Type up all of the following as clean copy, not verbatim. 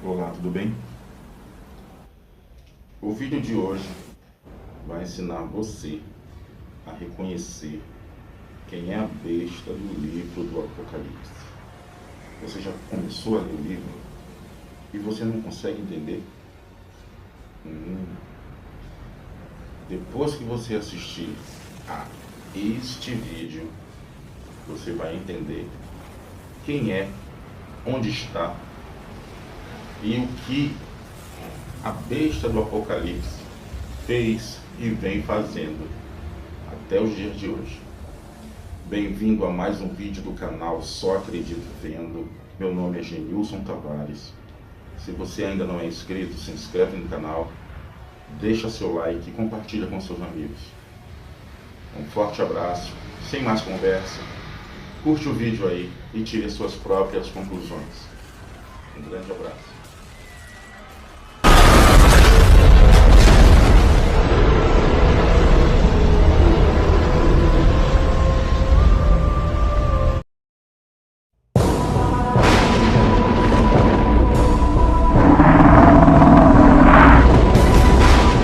Olá, tudo bem? O vídeo de hoje vai ensinar você a reconhecer quem é a besta do livro do Apocalipse. Você já começou a ler o livro e você não consegue entender? Depois que você assistir a este vídeo, você vai entender quem é, onde está e o que a besta do Apocalipse fez e vem fazendo até os dias de hoje. Bem-vindo a mais um vídeo do canal Só Acredito Vendo. Meu nome é Genilson Tavares. Se você ainda não é inscrito, se inscreve no canal, deixa seu like e compartilha com seus amigos. Um forte abraço, sem mais conversa, curte o vídeo aí e tire as suas próprias conclusões. Um grande abraço.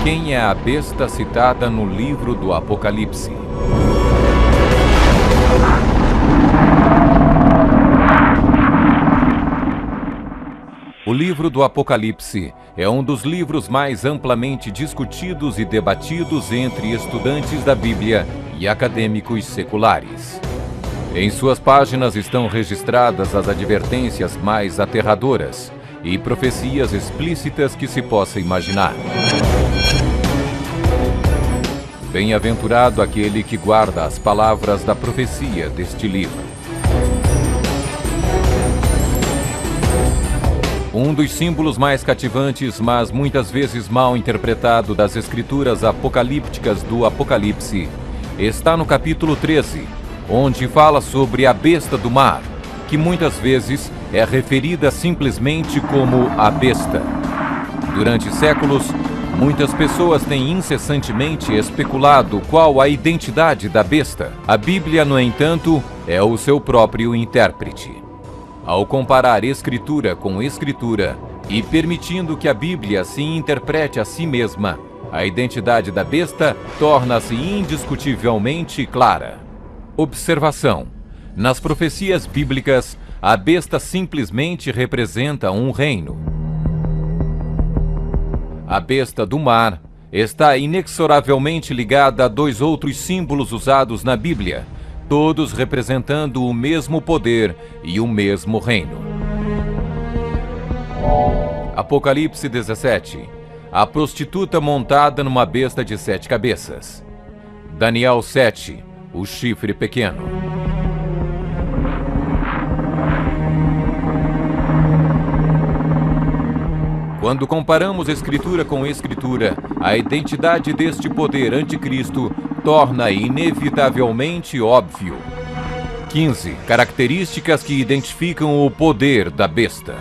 Quem é a besta citada no livro do Apocalipse? O livro do Apocalipse é um dos livros mais amplamente discutidos e debatidos entre estudantes da Bíblia e acadêmicos seculares. Em suas páginas estão registradas as advertências mais aterradoras e profecias explícitas que se possa imaginar. Bem-aventurado aquele que guarda as palavras da profecia deste livro. Um dos símbolos mais cativantes, mas muitas vezes mal interpretado das escrituras apocalípticas do Apocalipse, está no capítulo 13, onde fala sobre a besta do mar, que muitas vezes é referida simplesmente como a besta. Durante séculos, muitas pessoas têm incessantemente especulado qual a identidade da besta. A Bíblia, no entanto, é o seu próprio intérprete. Ao comparar escritura com escritura e permitindo que a Bíblia se interprete a si mesma, a identidade da besta torna-se indiscutivelmente clara. Observação: nas profecias bíblicas, a besta simplesmente representa um reino. A besta do mar está inexoravelmente ligada a dois outros símbolos usados na Bíblia, todos representando o mesmo poder e o mesmo reino. Apocalipse 17. A prostituta montada numa besta de 7 cabeças. Daniel 7. O chifre pequeno. Quando comparamos escritura com escritura, a identidade deste poder anticristo torna inevitavelmente óbvio. 15. Características que identificam o poder da besta.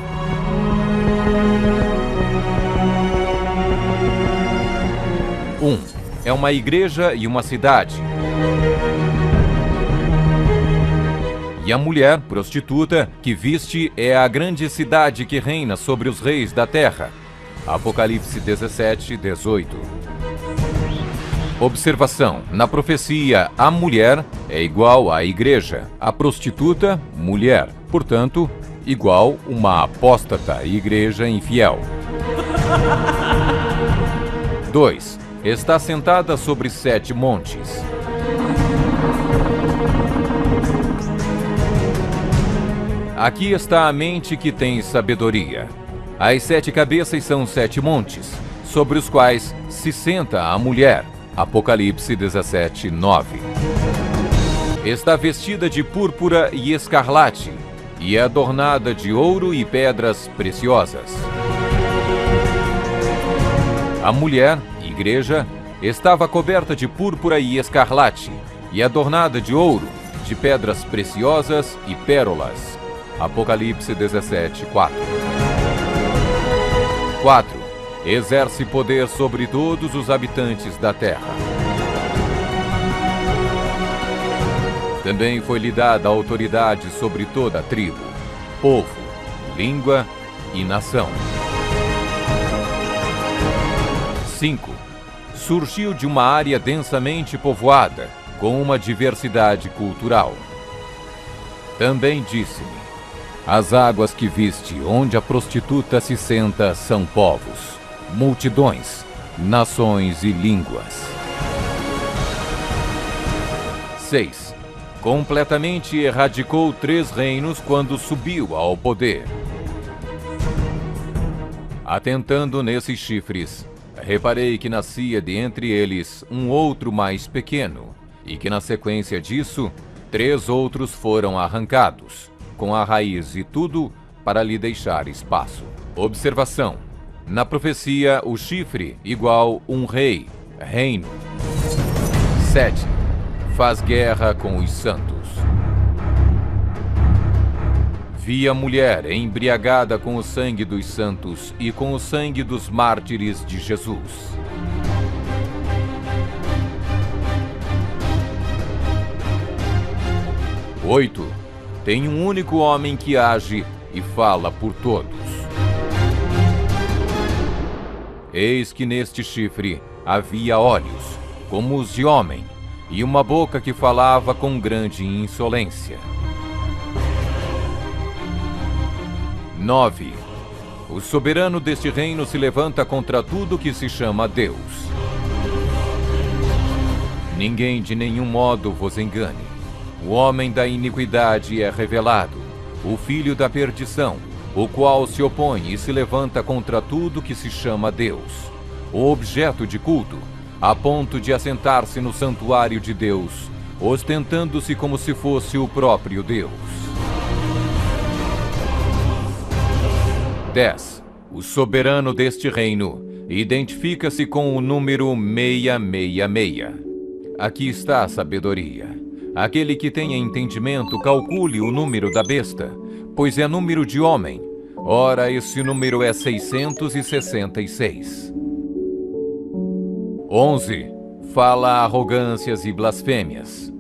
1. É uma igreja e uma cidade. E a mulher prostituta que viste é a grande cidade que reina sobre os reis da terra. Apocalipse 17, 18. Observação: na profecia, a mulher é igual à igreja, a prostituta, mulher, portanto, igual uma apóstata igreja infiel. 2. Está sentada sobre 7 montes. Aqui está a mente que tem sabedoria. As 7 cabeças são 7 montes, sobre os quais se senta a mulher. Apocalipse 17, 9. Está vestida de púrpura e escarlate, e é adornada de ouro e pedras preciosas. A mulher, igreja, estava coberta de púrpura e escarlate, e adornada de ouro, de pedras preciosas e pérolas. Apocalipse 17, 4. 4. Exerce poder sobre todos os habitantes da terra. Também foi-lhe dada autoridade sobre toda a tribo, povo, língua e nação. 5. Surgiu de uma área densamente povoada, com uma diversidade cultural. Também disse-me: as águas que viste, onde a prostituta se senta, são povos, multidões, nações e línguas. 6. Completamente erradicou 3 reinos quando subiu ao poder. Atentando nesses chifres, reparei que nascia de entre eles um outro mais pequeno, e que na sequência disso, 3 outros foram arrancados, com a raiz e tudo, para lhe deixar espaço. Observação: na profecia, o chifre igual um rei, reino. 7. Faz guerra com os santos. Vi a mulher embriagada com o sangue dos santos e com o sangue dos mártires de Jesus. 8. Tem um único homem que age e fala por todos. Eis que neste chifre havia olhos, como os de homem, e uma boca que falava com grande insolência. 9. O soberano deste reino se levanta contra tudo que se chama Deus. Ninguém de nenhum modo vos engane. O homem da iniquidade é revelado, o filho da perdição, o qual se opõe e se levanta contra tudo que se chama Deus, o objeto de culto, a ponto de assentar-se no santuário de Deus, ostentando-se como se fosse o próprio Deus. 10. O soberano deste reino identifica-se com o número 666. Aqui está a sabedoria. Aquele que tenha entendimento, calcule o número da besta, pois é número de homem. Ora, esse número é 666. 11. Fala arrogâncias e blasfêmias.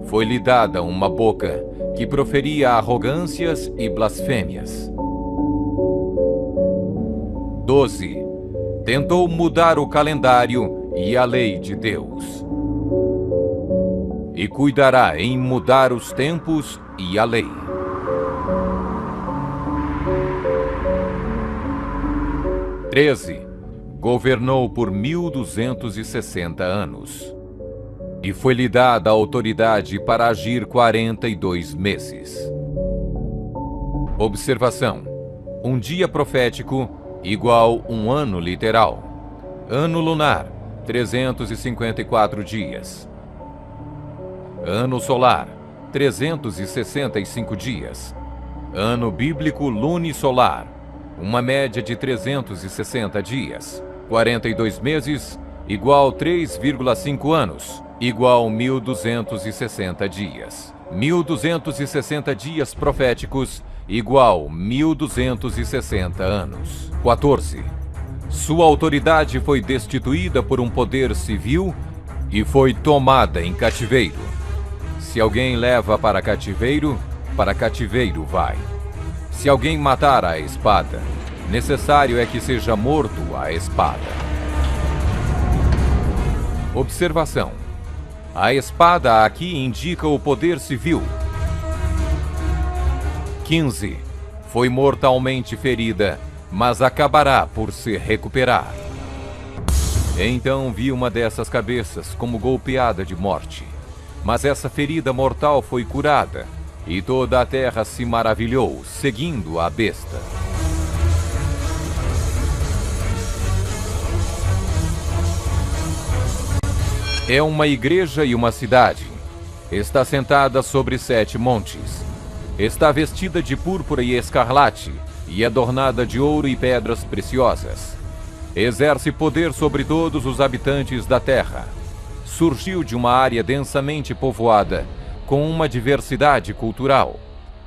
Foi-lhe dada uma boca que proferia arrogâncias e blasfêmias. 12. Tentou mudar o calendário e a lei de Deus. E cuidará em mudar os tempos e a lei. 13. Governou por 1260 anos. E foi-lhe dada a autoridade para agir 42 meses. Observação: um dia profético igual um ano literal. Ano lunar, 354 dias. Ano solar, 365 dias. Ano bíblico lunisolar, uma média de 360 dias. 42 meses, igual 3,5 anos, igual 1260 dias. 1260 dias proféticos, igual 1260 anos. 14. Sua autoridade foi destituída por um poder civil e foi tomada em cativeiro. Se alguém leva para cativeiro vai. Se alguém matar à espada, necessário é que seja morto à espada. Observação: a espada aqui indica o poder civil. 15. Foi mortalmente ferida, mas acabará por se recuperar. Então vi uma dessas cabeças como golpeada de morte. Mas essa ferida mortal foi curada, e toda a terra se maravilhou, seguindo a besta. É uma igreja e uma cidade. Está sentada sobre 7 montes. Está vestida de púrpura e escarlate, e adornada de ouro e pedras preciosas. Exerce poder sobre todos os habitantes da terra. Surgiu de uma área densamente povoada, com uma diversidade cultural.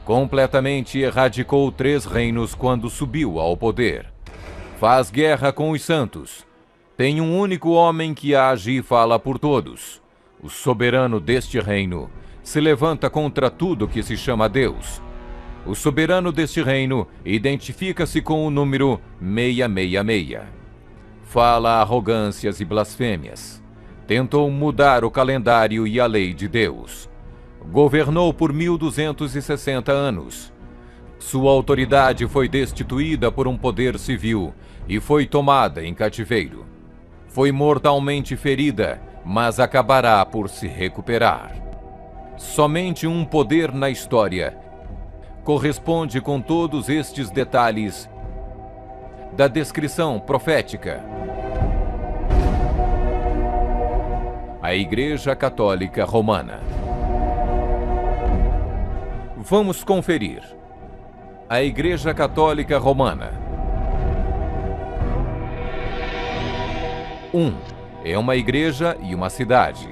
Completamente erradicou 3 reinos quando subiu ao poder. Faz guerra com os santos. Tem um único homem que age e fala por todos. O soberano deste reino se levanta contra tudo que se chama Deus. O soberano deste reino identifica-se com o número 666. Fala arrogâncias e blasfêmias. Tentou mudar o calendário e a lei de Deus. Governou por 1260 anos. Sua autoridade foi destituída por um poder civil e foi tomada em cativeiro. Foi mortalmente ferida, mas acabará por se recuperar. Somente um poder na história corresponde com todos estes detalhes da descrição profética. A Igreja Católica Romana. Vamos conferir. A Igreja Católica Romana. 1. É uma igreja e uma cidade.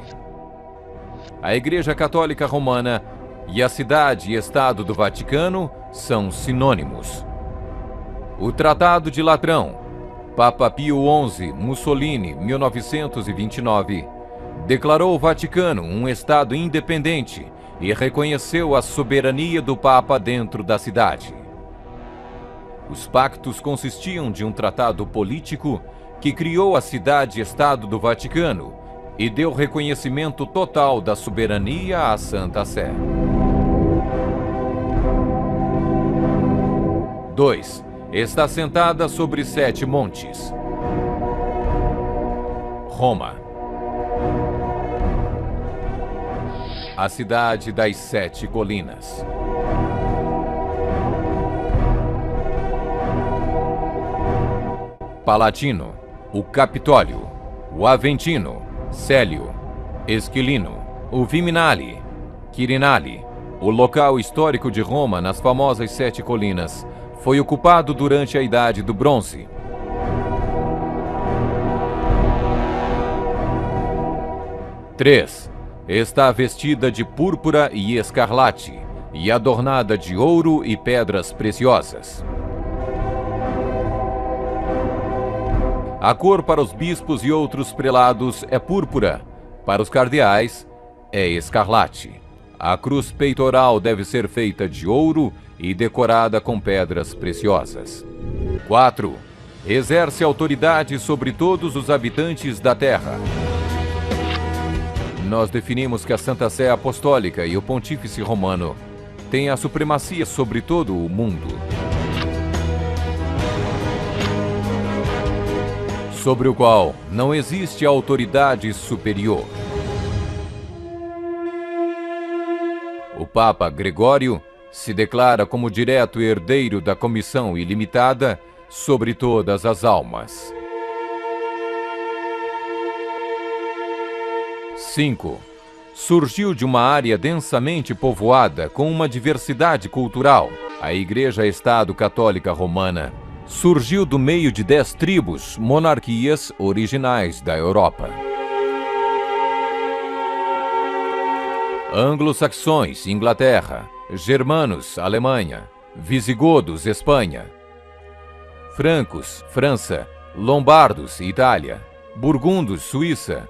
A Igreja Católica Romana e a cidade e Estado do Vaticano são sinônimos. O Tratado de Latrão, Papa Pio XI, Mussolini, 1929, declarou o Vaticano um Estado independente e reconheceu a soberania do Papa dentro da cidade. Os pactos consistiam de um tratado político que criou a cidade-estado do Vaticano e deu reconhecimento total da soberania à Santa Sé. 2. Está sentada sobre 7 montes. Roma. A cidade das 7 colinas. Palatino, o Capitólio, o Aventino, Célio, Esquilino, o Viminale, Quirinale, o local histórico de Roma nas famosas 7 colinas, foi ocupado durante a Idade do Bronze. Três. Está vestida de púrpura e escarlate, e adornada de ouro e pedras preciosas. A cor para os bispos e outros prelados é púrpura, para os cardeais é escarlate. A cruz peitoral deve ser feita de ouro e decorada com pedras preciosas. 4. Exerce autoridade sobre todos os habitantes da terra. Nós definimos que a Santa Sé Apostólica e o Pontífice Romano têm a supremacia sobre todo o mundo, sobre o qual não existe autoridade superior. O Papa Gregório se declara como direto herdeiro da comissão ilimitada sobre todas as almas. 5. Surgiu de uma área densamente povoada com uma diversidade cultural. A Igreja-Estado Católica Romana surgiu do meio de 10 tribos, monarquias originais da Europa. Anglo-saxões, Inglaterra. Germanos, Alemanha. Visigodos, Espanha. Francos, França. Lombardos, Itália. Burgundos, Suíça.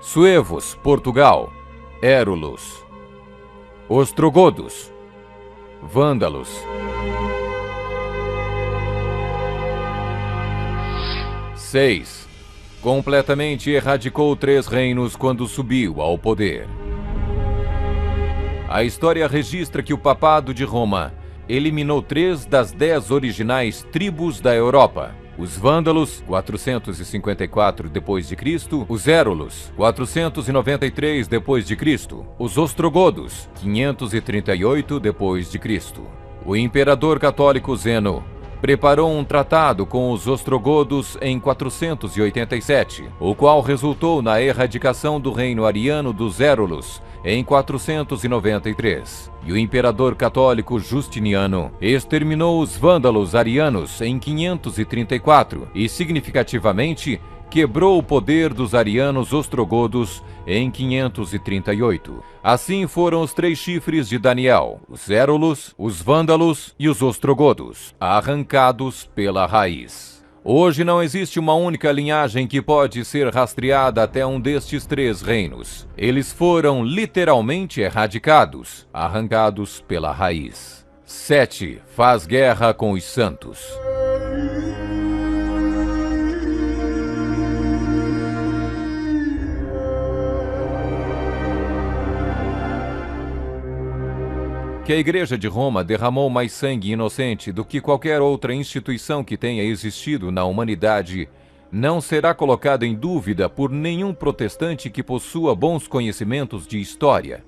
Suevos, Portugal. Érulos. Ostrogodos. Vândalos. 6. Completamente erradicou 3 reinos quando subiu ao poder. A história registra que o Papado de Roma eliminou 3 das 10 originais tribos da Europa. Os Vândalos, 454 d.C., os Érulos, 493 d.C., os Ostrogodos, 538 d.C. O imperador católico Zeno preparou um tratado com os ostrogodos em 487, o qual resultou na erradicação do reino ariano dos Érulos em 493. E o imperador católico Justiniano exterminou os vândalos arianos em 534 e, significativamente, quebrou o poder dos arianos ostrogodos em 538. Assim foram os 3 chifres de Daniel, os Érulos, os Vândalos e os Ostrogodos, arrancados pela raiz. Hoje não existe uma única linhagem que pode ser rastreada até um destes 3 reinos. Eles foram literalmente erradicados, arrancados pela raiz. 7. Faz guerra com os santos. que a Igreja de Roma derramou mais sangue inocente do que qualquer outra instituição que tenha existido na humanidade não será colocado em dúvida por nenhum protestante que possua bons conhecimentos de história.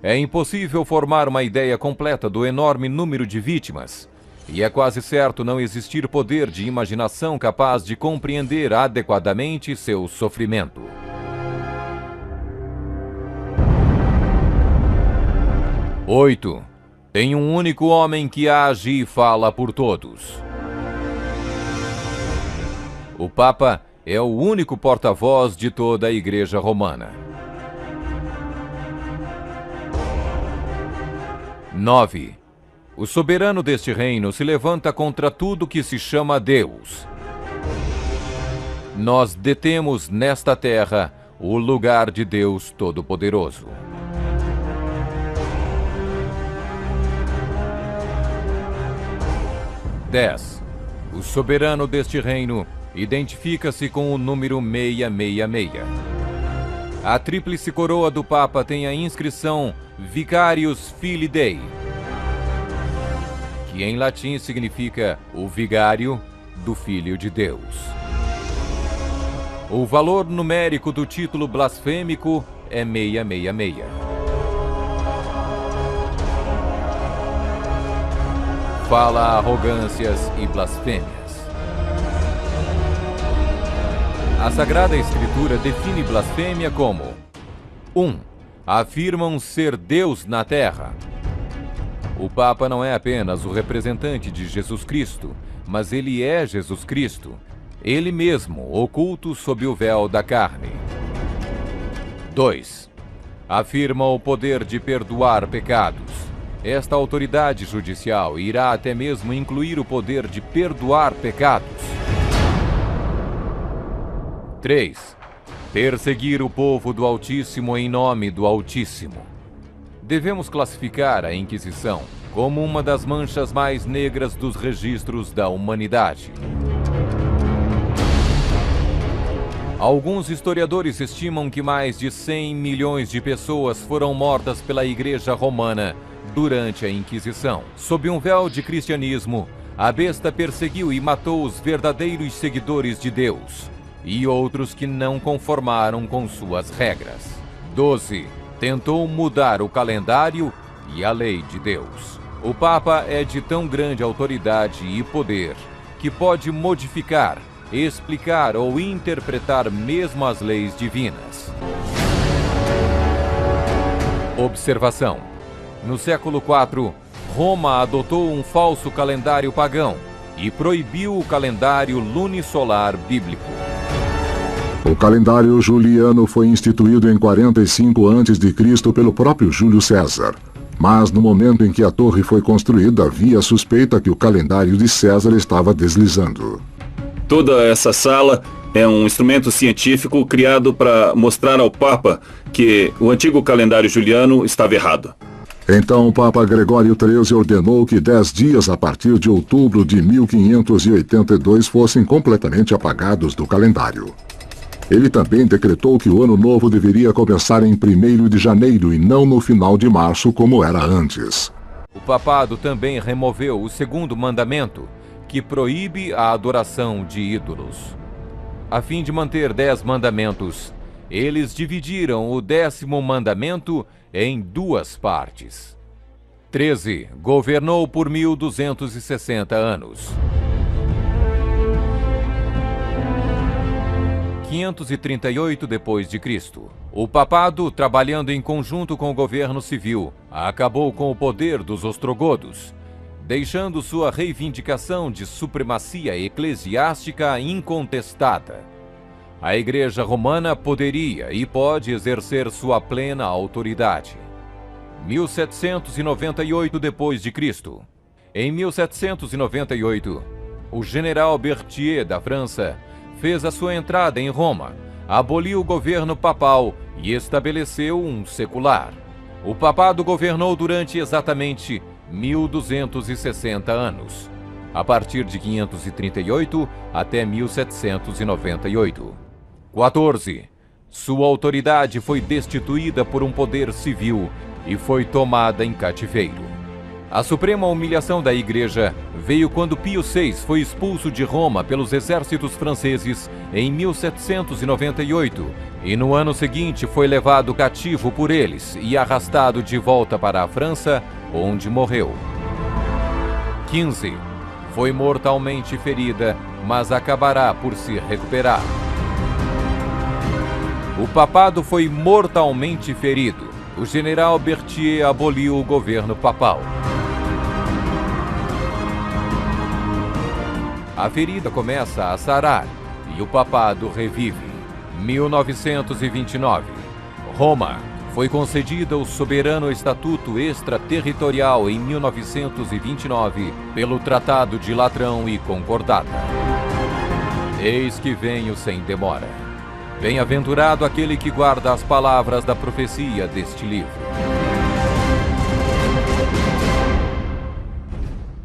É impossível formar uma ideia completa do enorme número de vítimas, e é quase certo não existir poder de imaginação capaz de compreender adequadamente seu sofrimento. 8. Tem um único homem que age e fala por todos. O Papa é o único porta-voz de toda a Igreja Romana. 9. O soberano deste reino se levanta contra tudo que se chama Deus. Nós detemos nesta terra o lugar de Deus Todo-Poderoso. 10. O soberano deste reino identifica-se com o número 666. A tríplice coroa do Papa tem a inscrição Vicarius Filii Dei, que em latim significa o vigário do Filho de Deus. O valor numérico do título blasfêmico é 666. Fala arrogâncias e blasfêmias. A Sagrada Escritura define blasfêmia como 1. Afirmam ser Deus na terra. O Papa não é apenas o representante de Jesus Cristo, mas ele é Jesus Cristo, ele mesmo oculto sob o véu da carne. 2. Afirma o poder de perdoar pecados. Esta autoridade judicial irá até mesmo incluir o poder de perdoar pecados. 3. Perseguir o povo do Altíssimo em nome do Altíssimo. Devemos classificar a Inquisição como uma das manchas mais negras dos registros da humanidade. Alguns historiadores estimam que mais de 100 milhões de pessoas foram mortas pela Igreja Romana durante a Inquisição. Sob um véu de cristianismo, a besta perseguiu e matou os verdadeiros seguidores de Deus e outros que não conformaram com suas regras. 12. Tentou mudar o calendário e a lei de Deus. O Papa é de tão grande autoridade e poder que pode modificar, explicar ou interpretar mesmo as leis divinas. Observação. No século IV, Roma adotou um falso calendário pagão e proibiu o calendário lunisolar bíblico. O calendário juliano foi instituído em 45 a.C. pelo próprio Júlio César. Mas no momento em que a torre foi construída, havia suspeita que o calendário de César estava deslizando. Toda essa sala é um instrumento científico criado para mostrar ao Papa que o antigo calendário juliano estava errado. Então o Papa Gregório XIII ordenou que 10 dias a partir de outubro de 1582 fossem completamente apagados do calendário. Ele também decretou que o ano novo deveria começar em 1º de janeiro e não no final de março como era antes. O papado também removeu o 2º mandamento, que proíbe a adoração de ídolos. A fim de manter 10 mandamentos, eles dividiram o 10º mandamento em 2 partes. 13. Governou por 1260 anos. 538 d.C. O papado, trabalhando em conjunto com o governo civil, acabou com o poder dos ostrogodos, deixando sua reivindicação de supremacia eclesiástica incontestada. A Igreja Romana poderia e pode exercer sua plena autoridade. 1798 d.C. Em 1798, o general Berthier da França fez a sua entrada em Roma, aboliu o governo papal e estabeleceu um secular. O papado governou durante exatamente 1260 anos, a partir de 538 até 1798. 14. Sua autoridade foi destituída por um poder civil e foi tomada em cativeiro. A suprema humilhação da Igreja veio quando Pio VI foi expulso de Roma pelos exércitos franceses em 1798 e no ano seguinte foi levado cativo por eles e arrastado de volta para a França, onde morreu. 15. Foi mortalmente ferida, mas acabará por se recuperar. O papado foi mortalmente ferido. O general Berthier aboliu o governo papal. A ferida começa a sarar e o papado revive. 1929. Roma. Foi concedida o soberano estatuto extraterritorial em 1929 pelo Tratado de Latrão e Concordata. Eis que venho sem demora. Bem-aventurado aquele que guarda as palavras da profecia deste livro.